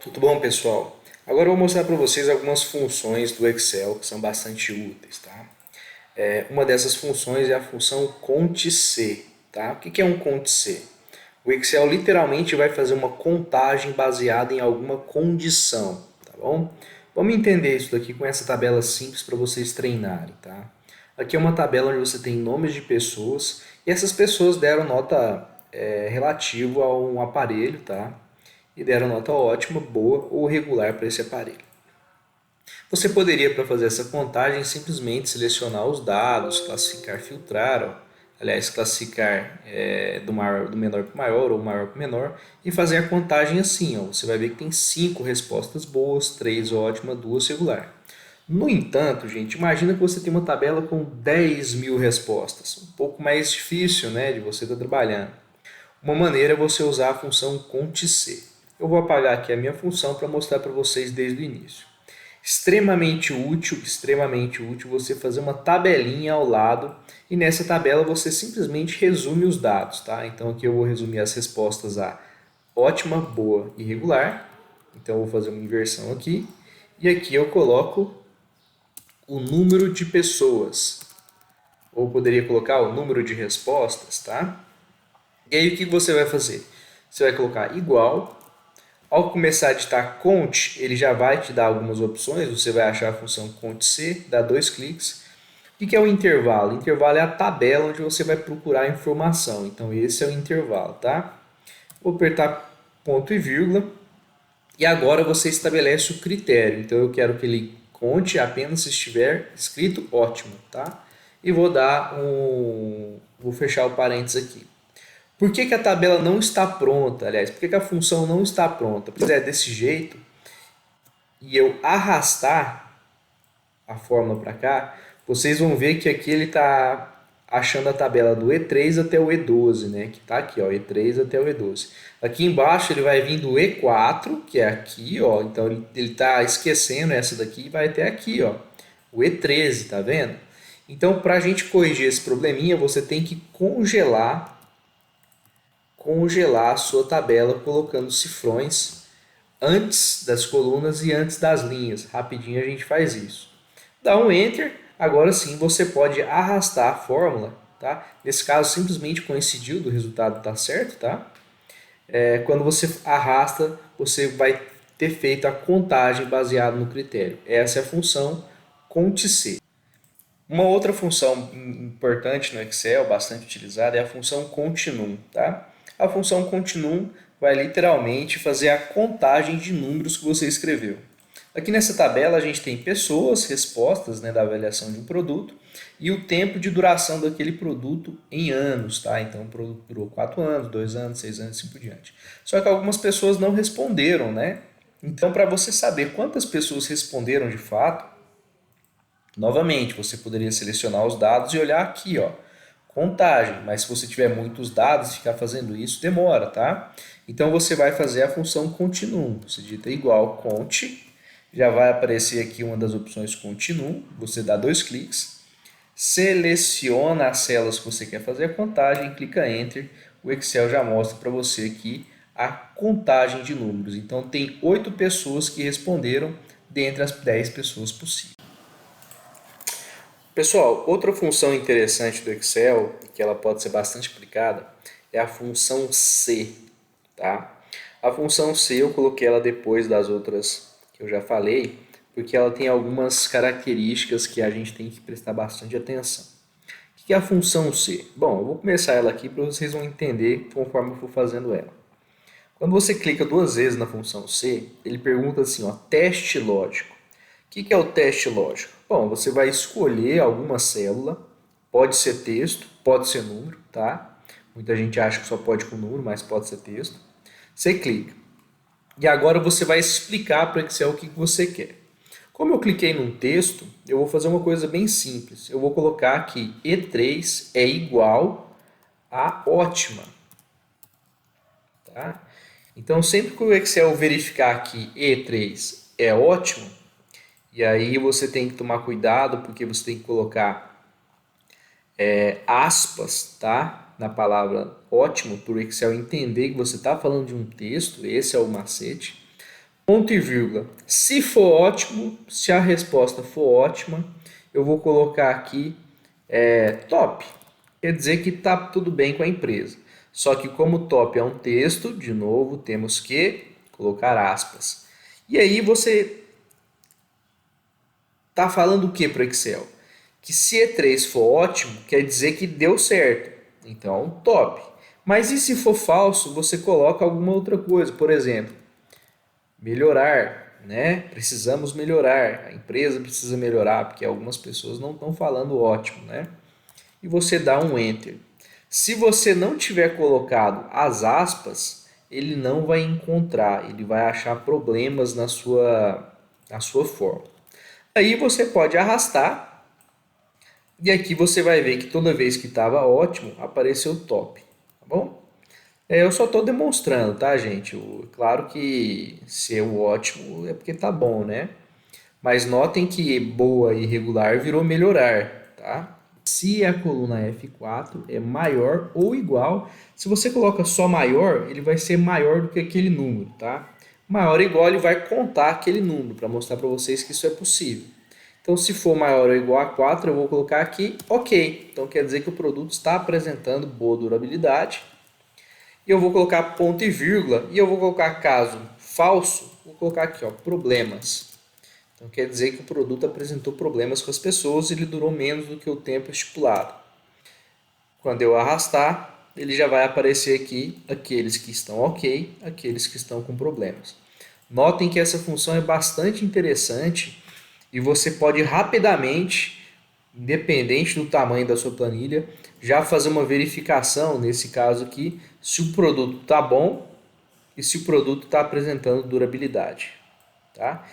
Tudo bom, pessoal? Agora eu vou mostrar para vocês algumas funções do Excel que são bastante úteis, tá? Uma dessas funções é a função CONT-C, tá? O que é um CONT-C? O Excel literalmente vai fazer uma contagem baseada em alguma condição, tá bom? Vamos entender isso daqui com essa tabela simples para vocês treinarem, tá? Aqui é uma tabela onde você tem nomes de pessoas e essas pessoas deram nota relativa a um aparelho, tá? E deram nota ótima, boa ou regular para esse aparelho. Você poderia, para fazer essa contagem, simplesmente selecionar os dados, classificar, filtrar, aliás, classificar do menor para o maior ou maior para o menor e fazer a contagem assim. Ó. Você vai ver que tem 5 respostas boas, 3 ótima, 2 regular. No entanto, gente, imagina que você tem uma tabela com 10.000 respostas. Um pouco mais difícil, né, de você estar trabalhando. Uma maneira é você usar a função CONT-C. Eu vou apagar aqui a minha função para mostrar para vocês desde o início. Extremamente útil você fazer uma tabelinha ao lado e nessa tabela você simplesmente resume os dados, tá? Então aqui eu vou resumir as respostas a ótima, boa e regular. Então eu vou fazer uma inversão aqui e aqui eu coloco o número de pessoas ou poderia colocar o número de respostas, tá? E aí o que você vai fazer? Você vai colocar igual. Ao começar a digitar cont, ele já vai te dar algumas opções. Você vai achar a função cont-c, dá 2 cliques. O que é o intervalo? O intervalo é a tabela onde você vai procurar a informação. Então esse é o intervalo, tá? Vou apertar ponto e vírgula. E agora você estabelece o critério. Então eu quero que ele conte apenas se estiver escrito ótimo, tá? E vou fechar o parênteses aqui. Por que a tabela não está pronta? Aliás, por que a função não está pronta? Pois é, desse jeito, e eu arrastar a fórmula para cá, vocês vão ver que aqui ele está achando a tabela do E3 até o E12, né? Que está aqui, ó, E3 até o E12. Aqui embaixo ele vai vir do E4, que é aqui, ó. Então ele está esquecendo essa daqui e vai até aqui, ó. O E13, tá vendo? Então, para a gente corrigir esse probleminha, você tem que congelar a sua tabela colocando cifrões antes das colunas e antes das linhas. Rapidinho a gente faz isso. Dá um Enter, agora sim você pode arrastar a fórmula. Tá? Nesse caso, simplesmente coincidiu do resultado estar certo. Tá? Quando você arrasta, você vai ter feito a contagem baseada no critério. Essa é a função CONT-C. Uma outra função importante no Excel, bastante utilizada, é a função continuum. Tá? A função continuum vai literalmente fazer a contagem de números que você escreveu. Aqui nessa tabela a gente tem pessoas, respostas, né, da avaliação de um produto e o tempo de duração daquele produto em anos. Tá? Então o produto durou 4 anos, 2 anos, 6 anos e assim por diante. Só que algumas pessoas não responderam. Né? Então, para você saber quantas pessoas responderam de fato, novamente, você poderia selecionar os dados e olhar aqui, ó, contagem, mas se você tiver muitos dados, ficar fazendo isso demora, tá? Então você vai fazer a função continuum. Você digita igual cont, já vai aparecer aqui uma das opções continuum, você dá 2 cliques, seleciona as células que você quer fazer a contagem, clica Enter, o Excel já mostra para você aqui a contagem de números. Então tem 8 pessoas que responderam dentre as 10 pessoas possíveis. Pessoal, outra função interessante do Excel, que ela pode ser bastante aplicada, é a função C. Tá? A função C eu coloquei ela depois das outras que eu já falei, porque ela tem algumas características que a gente tem que prestar bastante atenção. O que é a função C? Bom, eu vou começar ela aqui para vocês vão entender conforme eu for fazendo ela. Quando você clica 2 vezes na função C, ele pergunta assim, ó, teste lógico. O que é o teste lógico? Bom, você vai escolher alguma célula, pode ser texto, pode ser número, tá? Muita gente acha que só pode com número, mas pode ser texto. Você clica. E agora você vai explicar para o Excel o que você quer. Como eu cliquei num texto, eu vou fazer uma coisa bem simples. Eu vou colocar que E3 é igual a ótima. Tá? Então, sempre que o Excel verificar que E3 é ótimo, e aí você tem que tomar cuidado, porque você tem que colocar aspas, tá? Na palavra ótimo, para o Excel entender que você está falando de um texto, esse é o macete. ponto e vírgula. Se for ótimo, se a resposta for ótima, eu vou colocar aqui top. Quer dizer que está tudo bem com a empresa. Só que como top é um texto, de novo, temos que colocar aspas. E aí você está falando o que para o Excel? Que se E3 for ótimo, quer dizer que deu certo. Então, top. Mas e se for falso, você coloca alguma outra coisa. Por exemplo, melhorar, né? Precisamos melhorar. A empresa precisa melhorar, porque algumas pessoas não estão falando ótimo, né? E você dá um Enter. Se você não tiver colocado as aspas, ele não vai encontrar, ele vai achar problemas na sua forma. Aí você pode arrastar e aqui você vai ver que toda vez que estava ótimo, apareceu top, tá bom? Eu só estou demonstrando, tá, gente? Claro que ser o ótimo é porque tá bom, né? Mas notem que boa e regular virou melhorar, tá? Se a coluna F4 é maior ou igual, se você coloca só maior, ele vai ser maior do que aquele número, tá? Maior ou igual, ele vai contar aquele número para mostrar para vocês que isso é possível. Então, se for maior ou igual a 4, eu vou colocar aqui OK. Então, quer dizer que o produto está apresentando boa durabilidade. E eu vou colocar ponto e vírgula, e eu vou colocar caso falso, vou colocar aqui, ó, problemas. Então quer dizer que o produto apresentou problemas com as pessoas e ele durou menos do que o tempo estipulado. Quando eu arrastar, ele já vai aparecer aqui aqueles que estão ok, aqueles que estão com problemas. Notem que essa função é bastante interessante e você pode rapidamente, independente do tamanho da sua planilha, já fazer uma verificação, nesse caso aqui, se o produto está bom e se o produto está apresentando durabilidade. Tá?